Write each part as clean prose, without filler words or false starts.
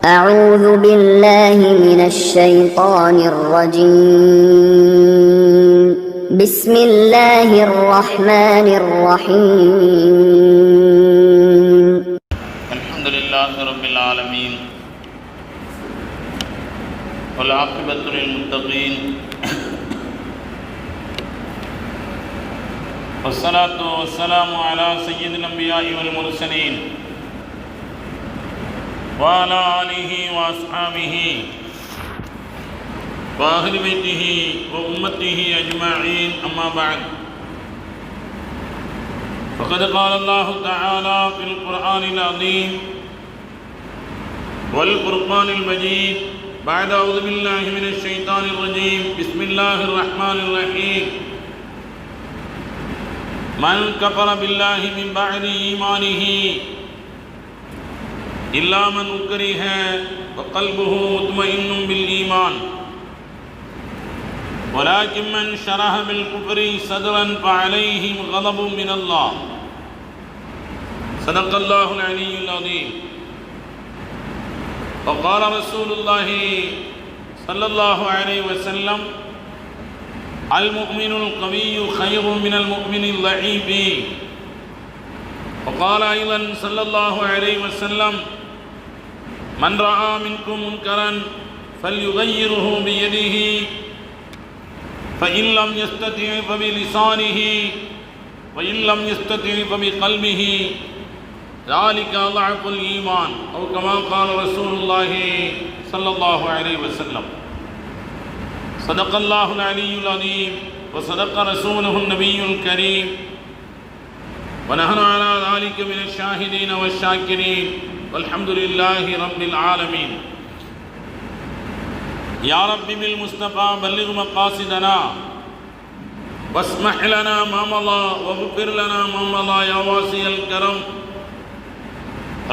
أعوذ بالله من الشيطان الرجيم بسم الله الرحمن الرحيم الحمد لله رب العالمين والعاقبة للمتقين والصلاة والسلام على سيد الأنبياء والمرسلين وعلى آله وأصحابه وأهل بيته وأمته أجمعين أما بعد فقد قال الله تعالى في القرآن العظيم والفرقان المجيد بعد أعوذ بالله من الشيطان الرجيم بسم الله الرحمن الرحيم من كفر بالله من بعد إيمانه إلا من أكره وقلبه مطمئن بالإيمان ولكن من شرح بالكفر صدرا فعليهم غضب من الله صدق الله العلي العظيم. وقال رسول الله صلى الله عليه وسلم المؤمن القوي خير من المؤمن الضعيف. وقال أيضا صلى الله عليه وسلم من رأى منكم منكرا فليغيره بيده فإن لم يستطع فبلسانه وإن لم يستطع فبقلبه ذلك أضعف الإيمان أو كما قال رسول الله صلى الله عليه وسلم. صدق الله العلي العظيم وصدق رسوله النبي الكريم ونحن على ذلك من الشاهدين والشاكرين والحمد لله رب العالمين. يا رب بالمصطفى بلغ مقاصدنا واسمح لنا ما مضى واغفر لنا ما مضى يا واسع الكرم.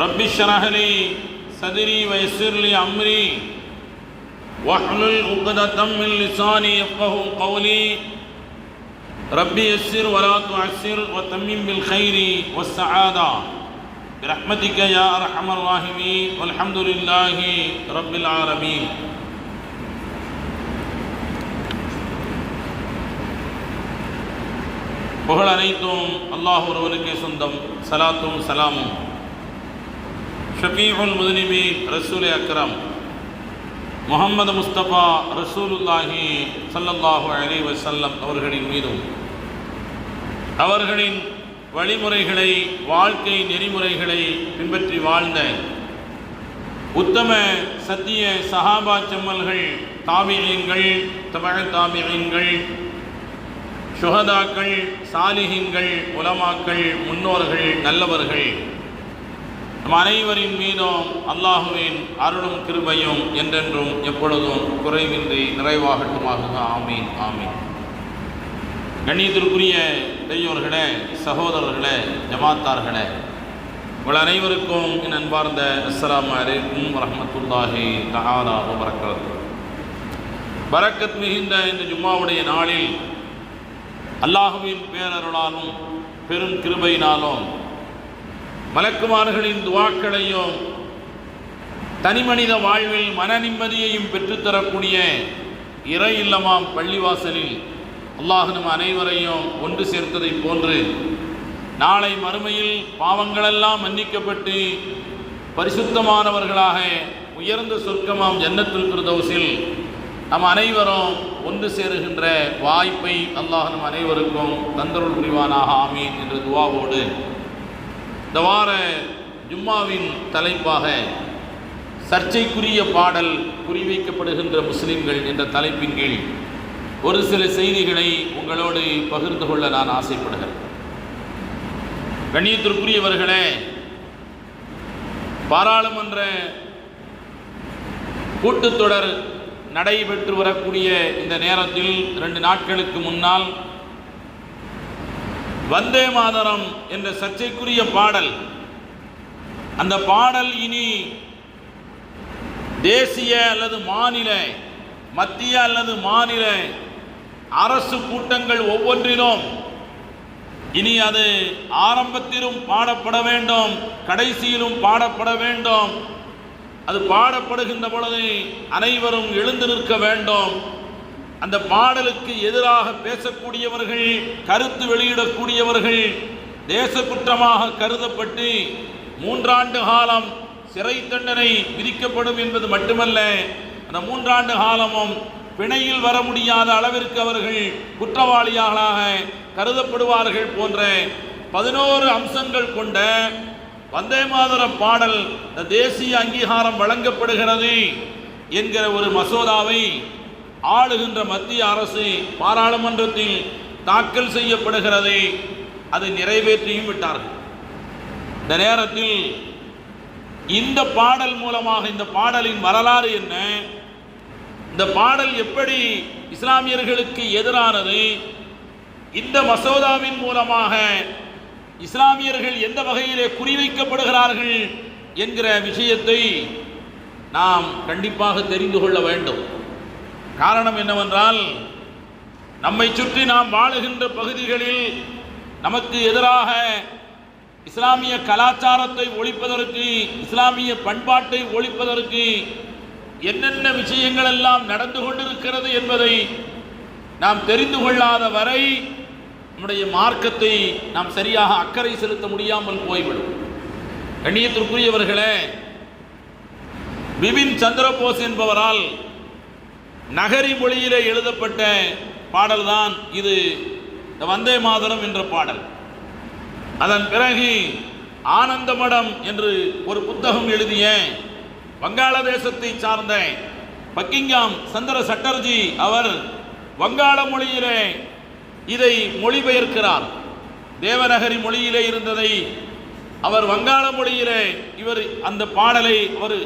رب اشرح لي صدري ويسر لي أمري واحلل عقدة من لساني يفقهوا قولي. ربي يسر ولا تعسر وتمم بالخير والسعادة برحمتك يا أرحم الراحمين والحمد لله رب العالمين. புகழ் அனைத்தும் அல்லாஹ் ஒருவனுக்கே சொந்தம். சலாத்தும் சலாமும் ஷஃபீஉல் முஸ்லிமீன் ரசூல் அக்ரம் முஹம்மது முஸ்தபா ரசூலுல்லாஹி ஸல்லல்லாஹு அலைஹி வஸல்லம் அவர்களின் மீதும் அவர்களின் வழிமுறைகளை வாழ்க்கை நெறிமுறைகளை பின்பற்றி வாழ்ந்த உத்தம சத்திய சஹாபா செம்மல்கள் தாபிஈன்கள் தபஅ தாபிஈன்கள் ஷுஹதாக்கள் சாலிஹீன்கள் உலமாக்கள் முன்னோர்கள் நல்லவர்கள் நம் அனைவரின் மீதும் அல்லாஹுவின் அருளும் கிருபையும் என்றென்றும் எப்பொழுதும் குறைவின்றி நிறைவாகட்டுமாக. ஆமீன் ஆமீன். கண்ணியத்திற்குரிய பெரியோர்களே, சகோதரர்களே, ஜமாத்தார்களே, உங்கள் அனைவருக்கும் என் அன்பார்ந்த அஸ்ஸலாமு அலைக்கும் வரஹ்மத்துல்லாஹி தஆலா வ பரக்காத்துஹு. பரக்கத் மிகுந்த இந்த ஜும்மாவுடைய நாளில் அல்லாஹுவின் பேரருளாலும் பெரும் கிருபையினாலும் மலக்குமார்களின் துஆக்களையும் தனிமனித வாழ்வில் மன நிம்மதியையும் பெற்றுத்தரக்கூடிய இறை இல்லமாம் பள்ளிவாசலில் அல்லாஹ் நம் அனைவரையும் ஒன்று சேர்த்ததை போன்று நாளை மறுமையில் பாவங்களெல்லாம் மன்னிக்கப்பட்டு பரிசுத்தமானவர்களாக உயர்ந்த சொர்க்கமாம் ஜன்னத்துல் ஃபிர்தௌஸில் நம் அனைவரும் ஒன்று சேருகின்ற வாய்ப்பை அல்லாஹ் நம் அனைவருக்கும் தந்தருள் புரிவானாக. ஆமீன் என்ற துஆவோடு இந்த வார ஜும்மாவின் தலைப்பாக சர்ச்சைக்குரிய பாடல் குறிவைக்கப்படுகின்ற முஸ்லிம்கள் என்ற தலைப்பின் கீழ் ஒரு சில செய்திகளை உங்களோடு பகிர்ந்து கொள்ள நான் ஆசைப்படுகிறேன். கண்ணியத்திற்குரியவர்களே, பாராளுமன்ற கூட்டத்தொடர் நடைபெற்று வரக்கூடிய இந்த நேரத்தில் 2 நாட்களுக்கு முன்னால் வந்தே மாதரம் என்ற சர்ச்சைக்குரிய பாடல், அந்த பாடல் இனி தேசிய அல்லது மாநில, மத்திய அல்லது மாநில அரசு கூட்டங்கள் ஒவ்வொன்றிலும் இனி அது ஆரம்பத்திலும் பாடப்பட வேண்டும், கடைசியிலும் பாடப்பட வேண்டும். அது பாடப்படுகின்ற பொழுது அனைவரும் எழுந்து நிற்க வேண்டும். அந்த பாடலுக்கு எதிராக பேசக்கூடியவர்கள், கருத்து வெளியிடக்கூடியவர்கள் தேச குற்றமாக கருதப்பட்டு 3 ஆண்டு காலம் சிறை தண்டனை விதிக்கப்படும் என்பது மட்டுமல்ல, அந்த 3 ஆண்டு காலமும் பிணையில் வர முடியாத அளவிற்கு அவர்கள் குற்றவாளிகளாக கருதப்படுவார்கள் போன்ற 11 அம்சங்கள் கொண்ட வந்தே மாதரம் பாடல் தேசிய அங்கீகாரம் வழங்கப்படுகிறது என்கிற ஒரு மசோதாவை ஆளுகின்ற மத்திய அரசு பாராளுமன்றத்தில் தாக்கல் செய்யப்படுகிறது. அதை நிறைவேற்றியும் விட்டார்கள். இந்த நேரத்தில் இந்த பாடல் மூலமாக, இந்த பாடலின் வரலாறு என்ன, இந்த பாடல் எப்படி இஸ்லாமியர்களுக்கு எதிரானது, இந்த மசோதாவின் மூலமாக இஸ்லாமியர்கள் எந்த வகையிலே குறிவைக்கப்படுகிறார்கள் என்கிற விஷயத்தை நாம் கண்டிப்பாக தெரிந்து கொள்ள வேண்டும். காரணம் என்னவென்றால், நம்மை சுற்றி நாம் வாழுகின்ற பகுதிகளில் நமக்கு எதிராக இஸ்லாமிய கலாச்சாரத்தை ஒழிப்பதற்கு, இஸ்லாமிய பண்பாட்டை ஒழிப்பதற்கு என்னென்ன விஷயங்கள் எல்லாம் நடந்து கொண்டிருக்கிறது என்பதை நாம் தெரிந்து கொள்ளாத வரை நம்முடைய மார்க்கத்தை நாம் சரியாக அக்கறை செலுத்த முடியாமல் போய்விடும். கண்ணியத்திற்குரியவர்களே, பிபின் சந்திரபோஸ் என்பவரால் நகரி மொழியிலே எழுதப்பட்ட பாடல்தான் இது, வந்தே மாதரம் என்ற பாடல். அதன் பிறகு ஆனந்தமடம் என்று ஒரு புத்தகம் எழுதிய வங்காளதேசத்தை சார்ந்த பக்கிங்காம் சந்திர சட்டர்ஜி அவர் வங்காள மொழியிலே இதை மொழிபெயர்க்கிறார். தேவநகரி மொழியிலே இருந்ததை அவர் வங்காள மொழியிலே இவர் அந்த பாடலை அவர்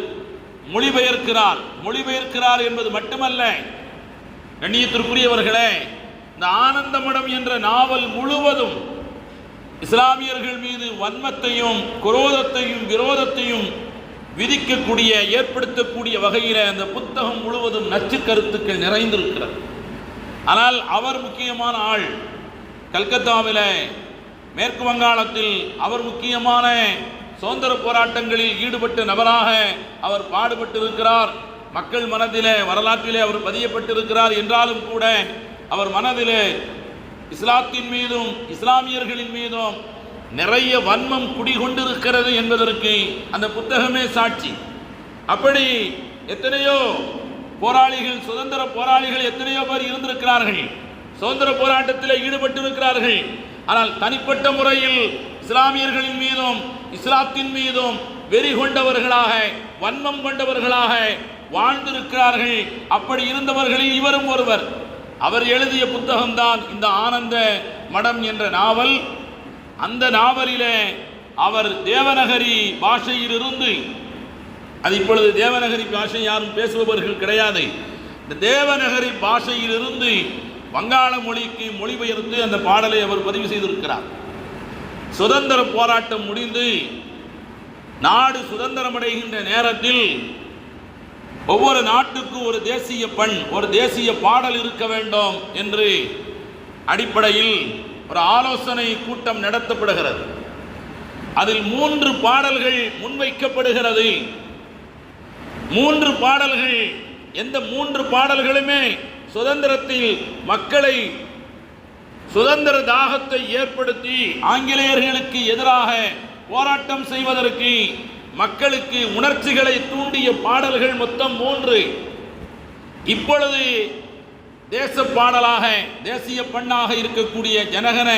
மொழிபெயர்க்கிறார் என்பது மட்டுமல்ல, கண்ணியத்திற்குரியவர்களே, இந்த ஆனந்தமடம் என்ற நாவல் முழுவதும் இஸ்லாமியர்கள் மீது வன்மத்தையும் குரோதத்தையும் விரோதத்தையும் விதிக்கக்கூடிய, ஏற்படுத்தக்கூடிய வகையில் அந்த புத்தகம் முழுவதும் நச்சு கருத்துக்கள் நிறைந்திருக்கிறது. ஆனால் அவர் முக்கியமான ஆள். கல்கத்தாவில், மேற்கு வங்காளத்தில் அவர் முக்கியமான சுதந்திர போராட்டங்களில் ஈடுபட்ட நபராக அவர் பாடுபட்டிருக்கிறார். மக்கள் மனதிலே, வரலாற்றிலே அவர் பதியப்பட்டிருக்கிறார். என்றாலும் கூட அவர் மனதிலே இஸ்லாத்தின் மீதும் இஸ்லாமியர்களின் மீதும் நிறைய வன்மம் குடிகொண்டிருக்கிறது என்பதற்கு அந்த புத்தகமே சாட்சி. அப்படி எத்தனையோ போராளிகள், சுதந்திர போராளிகள் எத்தனையோ பேர் இருந்திருக்கிறார்கள், சுதந்திர போராட்டத்தில் ஈடுபட்டிருக்கிறார்கள். ஆனால் தனிப்பட்ட முறையில் இஸ்லாமியர்களின் மீதும் இஸ்லாத்தின் மீதும் வெறி கொண்டவர்களாக, வன்மம் கொண்டவர்களாக வாழ்ந்திருக்கிறார்கள். அப்படி இருந்தவர்களில் இவரும் ஒருவர். அவர் எழுதிய புத்தகம்தான் இந்த ஆனந்த மடம் என்ற நாவல். அந்த நாவலிலே அவர் தேவநகரி பாஷையிலிருந்து, அது இப்பொழுது தேவநகரி பாஷை யாரும் பேசுபவர்கள் கிடையாது, இந்த தேவநகரி பாஷையிலிருந்து வங்காள மொழிக்கு மொழிபெயர்த்து அந்த பாடலை அவர் பதிவு செய்திருக்கிறார். சுதந்திர போராட்டம் முடிந்து நாடு சுதந்திரமடைகின்ற நேரத்தில் ஒவ்வொரு நாட்டுக்கும் ஒரு தேசிய பண், ஒரு தேசிய பாடல் இருக்க வேண்டும் என்று அடிப்படையில் ஒரு ஆலோசனை கூட்டம் நடத்தப்படுகிறது. அதில் 3 பாடல்கள் முன்வைக்கப்படுகிறது. 3 பாடல்கள், எந்த 3 பாடல்களுமே சுதந்திரத்தில் மக்களை சுதந்திர தாகத்தை ஏற்படுத்தி ஆங்கிலேயர்களுக்கு எதிராக போராட்டம் செய்வதற்கு மக்களுக்கு உணர்ச்சிகளை தூண்டிய பாடல்கள் மொத்தம் 3. இப்பொழுது தேச பாடலாக, தேசிய பண்ணாக இருக்கக்கூடிய ஜனகன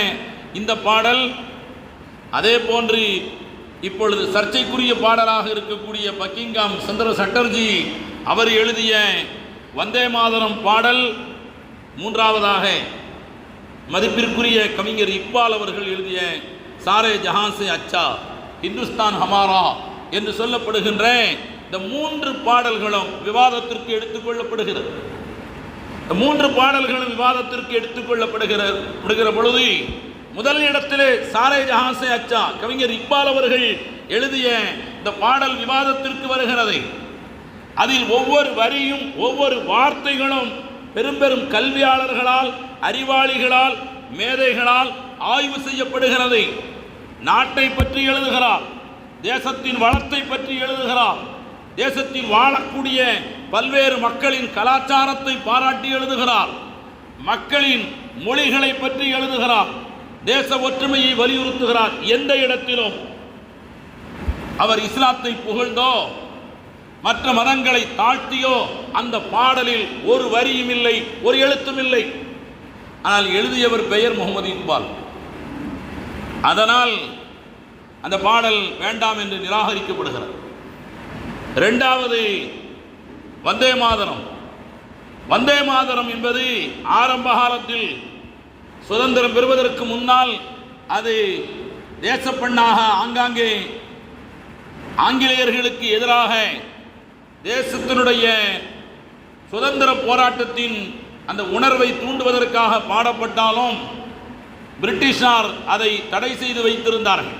இந்த பாடல், அதே போன்று இப்பொழுது சர்ச்சைக்குரிய பாடலாக இருக்கக்கூடிய பக்கிங்காம் சந்திர சட்டர்ஜி அவர் எழுதிய வந்தே மாதரம் பாடல், 3ஆவதாக மதிப்பிற்குரிய கவிஞர் இக்பால் அவர்கள் எழுதிய சாரே ஜஹான் சே அச்சா ஹிந்துஸ்தான் ஹமாரா என்று சொல்லப்படுகின்ற இந்த 3 பாடல்களும் விவாதத்திற்கு எடுத்துக்கொள்ளப்படுகிறது. இந்த 3 பாடல்களும் விவாதத்திற்கு எடுத்துக்கொள்ளப்படுகிற பொழுது முதல் இடத்திலே சாரே ஜஹான் சே அச்சா கவிஞர் இக்பால் அவர்கள் எழுதிய இந்த பாடல் விவாதத்திற்கு வருகிறது. அதில் ஒவ்வொரு வரியும் ஒவ்வொரு வார்த்தைகளும் பெரும் பெரும் கல்வியாளர்களால், அறிவாளிகளால், மேதைகளால் ஆய்வு செய்யப்படுகிறது. நாட்டை பற்றி எழுதுகிறார், தேசத்தின் வளத்தை பற்றி எழுதுகிறார், தேசத்தில் வாழக்கூடிய பல்வேறு மக்களின் கலாச்சாரத்தை பாராட்டி எழுதுகிறார். மக்களின் மொழிகளை பற்றி எழுதுகிறார். தேச ஒற்றுமையை வலியுறுத்துகிறார். எந்த இடத்திலும் அவர் இஸ்லாத்தை புகழ்ந்தோ மற்ற மதங்களை தாழ்த்தியோ அந்த பாடலில் ஒரு வரியும் இல்லை, ஒரு எழுத்தும் இல்லை. ஆனால் எழுதியவர் பெயர் முகமது இக்பால். அதனால் அந்த பாடல் வேண்டாம் என்று நிராகரிக்கப்படுகிறது. இரண்டாவது வந்தே மாதரம். வந்தே மாதரம் என்பது ஆரம்ப காலத்தில் சுதந்திரம் பெறுவதற்கு முன்னால் அது தேசப்பண்ணாக ஆங்காங்கே ஆங்கிலேயர்களுக்கு எதிராக தேசத்தினுடைய சுதந்திர போராட்டத்தின் அந்த உணர்வை தூண்டுவதற்காக பாடப்பட்டாலும் பிரிட்டிஷார் அதை தடை செய்து வைத்திருந்தார்கள்.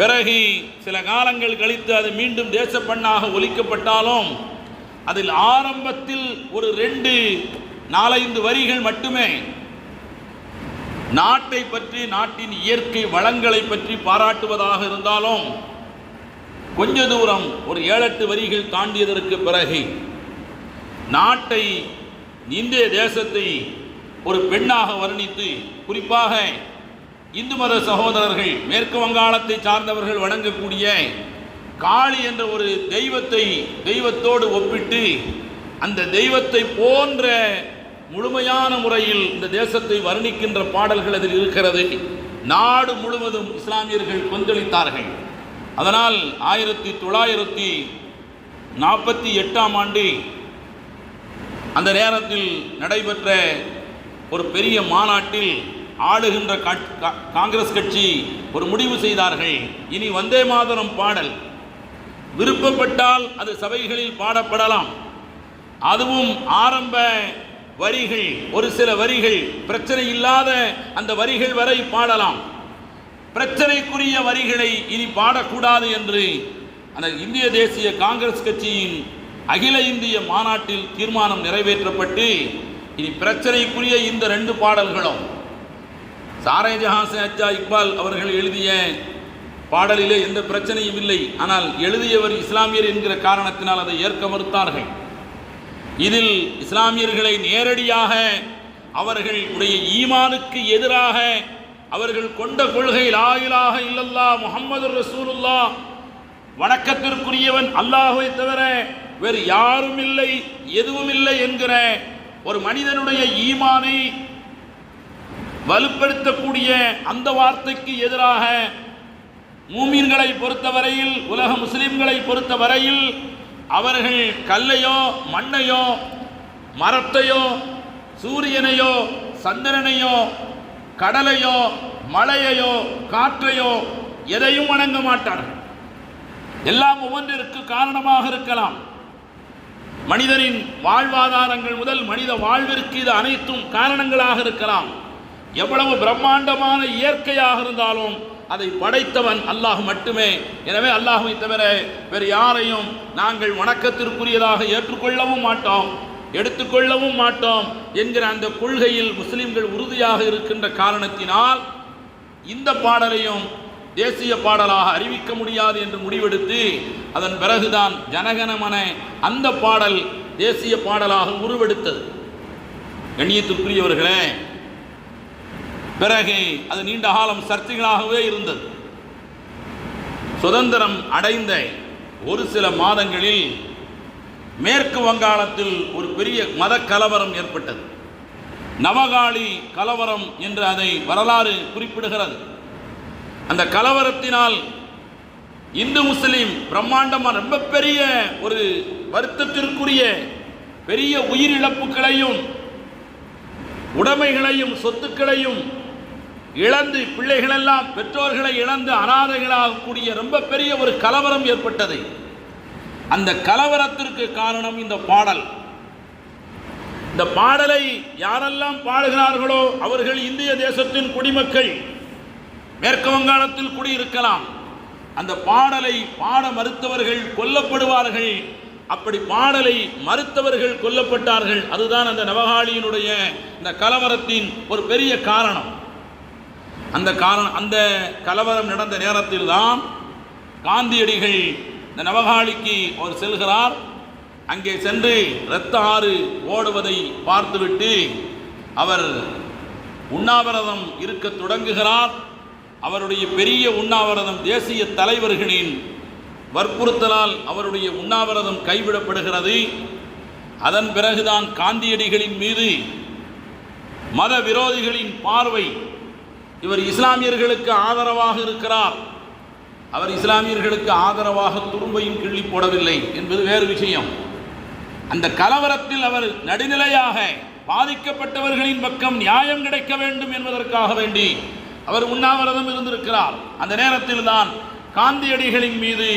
பிறகு சில காலங்கள் கழித்து அது மீண்டும் தேசப்பண்ணாக ஒலிக்கப்பட்டாலும் அதில் ஆரம்பத்தில் ஒரு 2-4-5 வரிகள் மட்டுமே நாட்டை பற்றி, நாட்டின் இயற்கை வளங்களை பற்றி பாராட்டுவதாக இருந்தாலும் கொஞ்ச தூரம் ஒரு 7-8 வரிகள் தாண்டியதற்கு பிறகு நாட்டை, இந்திய தேசத்தை ஒரு பெண்ணாக வர்ணித்து, குறிப்பாக இந்து மத சகோதரர்கள் மேற்கு வங்காளத்தை சார்ந்தவர்கள் வணங்கக்கூடிய காளி என்ற ஒரு தெய்வத்தோடு ஒப்பிட்டு அந்த தெய்வத்தை போன்ற முழுமையான முறையில் இந்த தேசத்தை வர்ணிக்கின்ற பாடல்கள் அதில் இருக்கிறது. நாடு முழுவதும் இஸ்லாமியர்கள் கொந்தளித்தார்கள். அதனால் 1948ஆம் ஆண்டு அந்த நேரத்தில் நடைபெற்ற ஒரு பெரிய மாநாட்டில் ஆளுகின்ற காங்கிரஸ் கட்சி ஒரு முடிவு செய்தார்கள். இனி வந்தே மாதரம் பாடல் விருப்பப்பட்டால் அது சபைகளில் பாடப்படலாம். அதுவும் ஆரம்ப வரிகள், ஒரு சில வரிகள், பிரச்சனை இல்லாத அந்த வரிகள் வரை பாடலாம். பிரச்சனைக்குரிய வரிகளை இனி பாடக்கூடாது என்று அந்த இந்திய தேசிய காங்கிரஸ் கட்சியின் அகில இந்திய மாநாட்டில் தீர்மானம் நிறைவேற்றப்பட்டு இனி பிரச்சனைக்குரிய இந்த 2 பாடல்களும் சாரே ஜஹான் சே அச்சா இக்பால் அவர்கள் எழுதிய பாடலிலே எந்த பிரச்சனையும் இல்லை. ஆனால் எழுதியவர் இஸ்லாமியர் என்கிற காரணத்தினால் அதை ஏற்க மறுத்தார்கள். இதில் இஸ்லாமியர்களை நேரடியாக அவர்களுடைய ஈமானுக்கு எதிராக அவர்கள் கொண்ட கொள்கை லா இலாஹ இல்லல்லாஹ் முஹம்மது ரசூலுல்லாஹ், வணக்கத்திற்குரியவன் அல்லாஹ்வை தவிர வேறு யாரும் இல்லை, எதுவும் இல்லை என்கிற ஒரு மனிதனுடைய ஈமானை வலுப்படுத்தக்கூடிய அந்த வார்த்தைக்கு எதிராக மூமின்களை பொறுத்தவரையில், உலக முஸ்லிம்களை பொறுத்தவரையில் அவர்கள் கல்லையோ மண்ணையோ மரத்தையோ சூரியனையோ சந்திரனையோ கடலையோ மழையையோ காற்றையோ எதையும் வணங்க மாட்டார்கள். எல்லாம் ஒவ்வொன்றிற்கு காரணமாக இருக்கலாம். மனிதனின் வாழ்வாதாரங்கள் முதல் மனித வாழ்விற்கு இது அனைத்தும் காரணங்களாக இருக்கலாம். எவ்வளவு பிரம்மாண்டமான இயற்கையாக இருந்தாலும் அதை படைத்தவன் அல்லாஹ் மட்டுமே. எனவே அல்லாஹ்வை தவிர வேறு யாரையும் நாங்கள் வணக்கத்திற்குரியதாக ஏற்றுக்கொள்ளவும் மாட்டோம், எடுத்துக்கொள்ளவும் மாட்டோம் என்கிற அந்த கொள்கையில் முஸ்லிம்கள் உறுதியாக இருக்கின்ற காரணத்தினால் இந்த பாடலையும் தேசிய பாடலாக அறிவிக்க முடியாது என்று முடிவெடுத்து அதன் பிறகுதான் ஜனகணமன அந்த பாடல் தேசிய பாடலாக உருவெடுத்தது. கண்ணியத்திற்குரியவர்களே, பிறகு அது நீண்ட காலம் சர்ச்சைகளாகவே இருந்தது. சுதந்திரம் அடைந்த ஒரு சில மாதங்களில் மேற்கு வங்காளத்தில் ஒரு பெரிய மத கலவரம் ஏற்பட்டது. நவகாளி கலவரம் என்று அதை வரலாறு குறிப்பிடுகிறது. அந்த கலவரத்தினால் இந்து முஸ்லிம் பிரம்மாண்டமான ரொம்ப பெரிய ஒரு வருத்தத்திற்குரிய பெரிய உயிரிழப்புகளையும் உடைமைகளையும் சொத்துக்களையும் இழந்து, பிள்ளைகளெல்லாம் பெற்றோர்களை இழந்து அனாதைகளாகக்கூடிய ரொம்ப பெரிய ஒரு கலவரம் ஏற்பட்டது. அந்த கலவரத்திற்கு காரணம் இந்த பாடல். இந்த பாடலை யாரெல்லாம் பாடுகிறார்களோ அவர்கள் இந்திய தேசத்தின் குடிமக்கள், மேற்கு வங்காளத்தில் குடியிருக்கலாம். அந்த பாடலை பாட மறுத்தவர்கள் கொல்லப்படுவார்கள். அப்படி பாடலை மறுத்தவர்கள் கொல்லப்பட்டார்கள். அதுதான் அந்த நவகாளியினுடைய இந்த கலவரத்தின் ஒரு பெரிய காரணம். அந்த கலவரம் நடந்த நேரத்தில் தான் காந்தியடிகள் இந்த நவகாளிக்கு அவர் செல்கிறார். அங்கே சென்று இரத்த ஆறு ஓடுவதை பார்த்துவிட்டு அவர் உண்ணாவிரதம் இருக்க தொடங்குகிறார். அவருடைய பெரிய உண்ணாவிரதம் தேசிய தலைவர்களின் வற்புறுத்தலால் அவருடைய உண்ணாவிரதம் கைவிடப்படுகிறது. அதன் பிறகுதான் காந்தியடிகளின் மீது மத விரோதிகளின் பார்வை, இவர் இஸ்லாமியர்களுக்கு ஆதரவாக இருக்கிறார், அவர் இஸ்லாமியர்களுக்கு ஆதரவாக துரும்பையும் கிள்ளி போடவில்லை என்பது வேறு விஷயம். அந்த கலவரத்தில் அவர் நடுநிலையாக பாதிக்கப்பட்டவர்களின் பக்கம் நியாயம் கிடைக்க வேண்டும் என்பதற்காக வேண்டி அவர் உண்ணாவிரதம் இருந்திருக்கிறார். அந்த நேரத்தில் தான் காந்தியடிகளின் மீது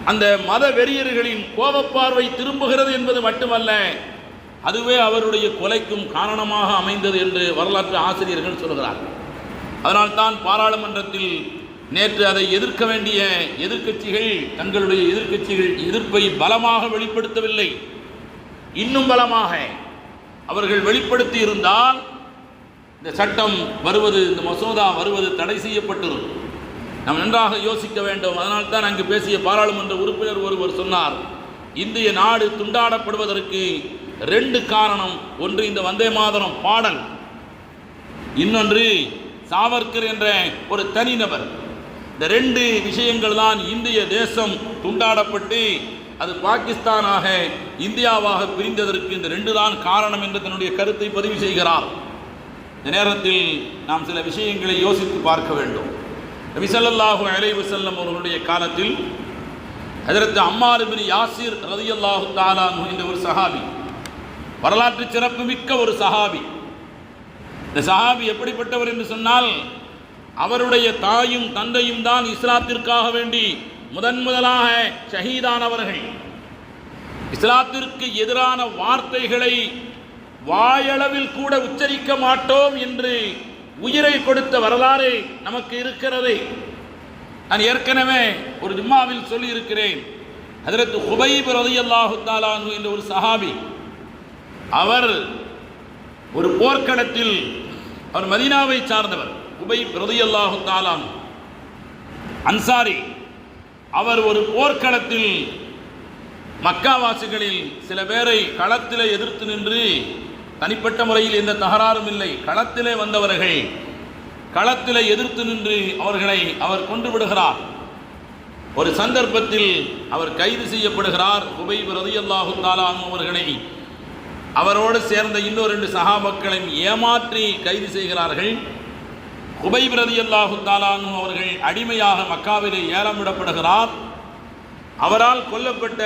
அந்த மத வெறியர்களின் கோபப்பார்வை திரும்புகிறது என்பது மட்டுமல்ல, அதுவே அவருடைய கொலைக்கும் காரணமாக அமைந்தது என்று வரலாற்று ஆசிரியர்கள் சொல்கிறார்கள். அதனால்தான் பாராளுமன்றத்தில் நேற்று அதை எதிர்க்க வேண்டிய எதிர்க்கட்சிகள் தங்களுடைய எதிர்ப்பை பலமாக வெளிப்படுத்தவில்லை. இன்னும் பலமாக அவர்கள் வெளிப்படுத்தி இருந்தால் இந்த சட்டம் வருவது, இந்த மசோதா வருவது தடை செய்யப்பட்டிருக்கும். நாம் நன்றாக யோசிக்க வேண்டும். அதனால்தான் அங்கு பேசிய பாராளுமன்ற உறுப்பினர் ஒருவர் சொன்னார், இந்திய நாடு துண்டாடப்படுவதற்கு 2 காரணம். ஒன்று இந்த வந்தே மாதரம் பாடல், இன்னொன்று சாவர்கர் என்ற ஒரு தனிநபர். இந்த 2 விஷயங்கள் தான் இந்திய தேசம் துண்டாடப்பட்டு அது பாகிஸ்தானாக இந்தியாவாக பிரிந்ததற்கு இந்த 2 தான் காரணம் என்று தன்னுடைய கருத்தை பதிவு செய்கிறார். இந்த நேரத்தில் நாம் சில விஷயங்களை யோசித்து பார்க்க வேண்டும். நபி ஸல்லல்லாஹு அலைஹி வஸல்லம் அவர்களுடைய காலத்தில் ஹஜ்ரத் அம்மார் இப்னு யாசிர் ரலியல்லாஹு தஆலா அன்ஹு என்ற ஒரு சஹாபி, வரலாற்று சிறப்பு மிக்க ஒரு சஹாபி. இந்த சஹாபி எப்படிப்பட்டவர் என்று சொன்னால், அவருடைய தாயும் தந்தையும் தான் இஸ்லாத்திற்காக வேண்டி முதலாக ஷஹீதானவர்கள். இஸ்லாத்திற்கு எதிரான வார்த்தைகளை வாயளவில் கூட உச்சரிக்க மாட்டோம் என்று உயிரை கொடுத்த வரலாறு நமக்கு இருக்கிறது. நான் ஏற்கனவே ஒரு ஜும்மாவில் சொல்லி இருக்கிறேன். ஹஜ்ரத் ஹுபைப் ரலியல்லாஹு தஆலா அன்ஹு என்ற ஒரு சஹாபி, அவர் ஒரு போர்க்களத்தில், அவர் மதீனாவை சார்ந்தவர், ஹுபைப் ரலியல்லாஹு தஆலா அன்ஹு அன்சாரி. அவர் ஒரு போர்க்களத்தில் மக்காவாசிகளில் சில பேரை களத்திலே எதிர்த்து நின்று, தனிப்பட்ட முறையில் எந்த தகராறும் இல்லை, களத்திலே வந்தவர்கள் களத்திலே எதிர்த்து நின்று அவர்களை அவர் கொன்று விடுகிறார். ஒரு சந்தர்ப்பத்தில் அவர் கைது செய்யப்படுகிறார். ஹுபைப் ரலியல்லாஹு தஆலா அன்ஹு அவர்களை அவரோடு சேர்ந்த இன்னொரு 2 சஹாபாக்களையும் ஏமாற்றி கைது செய்கிறார்கள். ஹுபைப் ரலியல்லாஹு தஆலா அன்ஹு அவர்கள் அடிமையாக மக்காவிலே ஏலமிடப்படுகிறார். அவரால் கொல்லப்பட்ட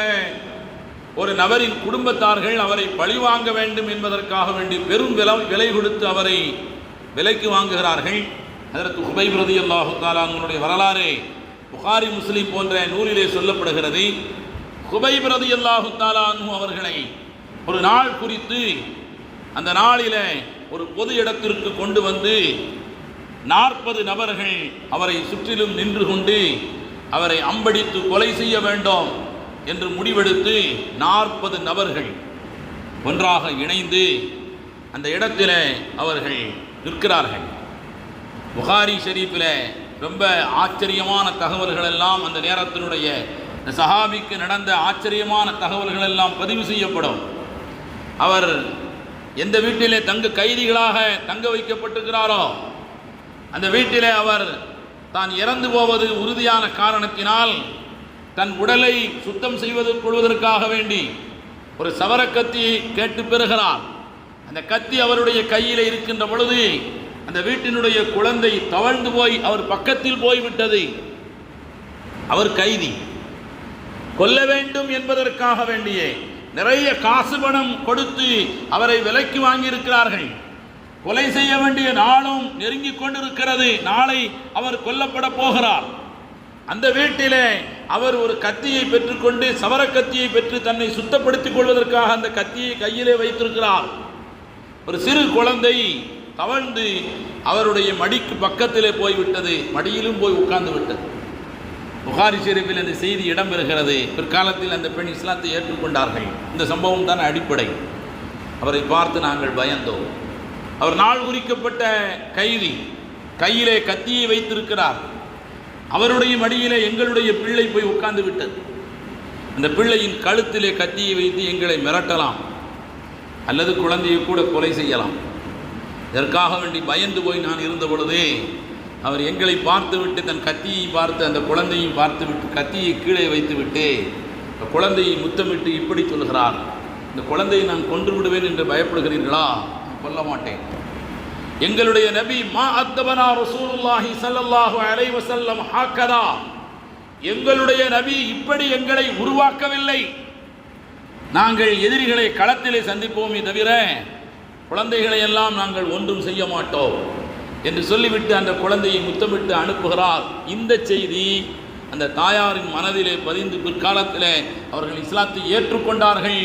ஒரு நபரின் குடும்பத்தார்கள் அவரை பழிவாங்க வேண்டும் என்பதற்காக வேண்டி பெரும் விலை கொடுத்து அவரை விலைக்கு வாங்குகிறார்கள். ஹஜ்ரத் ஹுபைப் ரலியல்லாஹு தஆலா அன்ஹுடைய வரலாறு புகாரி முஸ்லிம் போன்ற நூலிலே சொல்லப்படுகிறது. ஹுபைப் ரலியல்லாஹு தஆலா அன்ஹு அவர்களை ஒரு நாள் குறித்து அந்த நாளில் ஒரு பொது இடத்திற்கு கொண்டு வந்து 40 நபர்கள் அவரை சுற்றிலும் நின்று கொண்டு அவரை அம்படித்து கொலை செய்ய வேண்டும் என்று முடிவெடுத்து 40 நபர்கள் ஒன்றாக இணைந்து அந்த இடத்தில் அவர்கள் நிற்கிறார்கள். புகாரி ஷரீஃபில் ரொம்ப ஆச்சரியமான தகவல்கள் எல்லாம் அந்த நேரத்தினுடைய இந்த சஹாபிக்கு நடந்த ஆச்சரியமான தகவல்கள் எல்லாம் பதிவு செய்யப்படும். அவர் எந்த வீட்டிலே கைதிகளாக தங்க வைக்கப்பட்டிருக்கிறாரோ அந்த வீட்டிலே அவர் தான் இறந்து போவது உறுதியான காரணத்தினால் தன் உடலை சுத்தம் கொள்வதற்காக வேண்டி ஒரு சவர கத்தியை கேட்டு பெறுகிறார். அந்த கத்தி அவருடைய கையில் இருக்கின்ற பொழுது அந்த வீட்டினுடைய குழந்தை தவழ்ந்து போய் அவர் பக்கத்தில் போய்விட்டது. அவர் கைதி, கொல்ல வேண்டும் என்பதற்காக வேண்டியே நிறைய காசு பணம் கொடுத்து அவரை விலைக்கு வாங்கியிருக்கிறார்கள். கொலை செய்ய வேண்டிய நாளும் நெருங்கி கொண்டிருக்கிறது. நாளை அவர் கொல்லப்பட போகிறார். அந்த வீட்டிலே அவர் ஒரு கத்தியை பெற்றுக்கொண்டு சவர கத்தியை பெற்று தன்னை சுத்தப்படுத்திக் கொள்வதற்காக அந்த கத்தியை கையிலே வைத்திருக்கிறார். ஒரு சிறு குழந்தை தவழ்ந்து அவருடைய மடிக்கு பக்கத்திலே போய்விட்டது, மடியிலும் போய் உட்கார்ந்து விட்டது. புகாரி ஷெரீஃபில் இந்த செய்தி இடம்பெறுகிறது. பிற்காலத்தில் அந்த பெண் இஸ்லாத்தை ஏற்றுக்கொண்டார்கள். இந்த சம்பவம் தான் அடிப்படை. அவரை பார்த்து நாங்கள் பயந்தோம். அவர் நாள் குறிக்கப்பட்ட கைதி, கையிலே கத்தியை வைத்திருக்கிறார். அவருடைய மடியிலே எங்களுடைய பிள்ளை போய் உட்கார்ந்து விட்டது. அந்த பிள்ளையின் கழுத்திலே கத்தியை வைத்து எங்களை மிரட்டலாம் அல்லது குழந்தையை கூட கொலை செய்யலாம். இதற்காக வேண்டி பயந்து போய் நான் இருந்த பொழுது அவர் எங்களை பார்த்துவிட்டு தன் கத்தியை பார்த்து அந்த குழந்தையும் பார்த்துவிட்டு கத்தியை கீழே வைத்துவிட்டு குழந்தையை முத்தமிட்டு இப்படி சொல்கிறார், இந்த குழந்தையை நான் கொன்று விடுவேன் என்று பயப்படுகிறீர்களா? நான் கொல்ல மாட்டேன். எங்களுடைய நபி மா அத்தபனா ரசூலுல்லாஹி ஸல்லல்லாஹு அலைஹி வஸல்லம் ஹக்கதா, எங்களுடைய நபி இப்படி எங்களை உருவாக்கவில்லை. நாங்கள் எதிரிகளை களத்திலே சந்திப்போமே தவிர குழந்தைகளை எல்லாம் நாங்கள் ஒன்றும் செய்ய மாட்டோம் என்று சொல்லிவிட்டு அந்த குழந்தையை முத்தமிட்டு அனுப்புகிறார். இந்த செய்தி அந்த தாயாரின் மனதிலே பதிந்து பிற்காலத்தில் அவர்கள் இஸ்லாத்தை ஏற்றுக்கொண்டார்கள்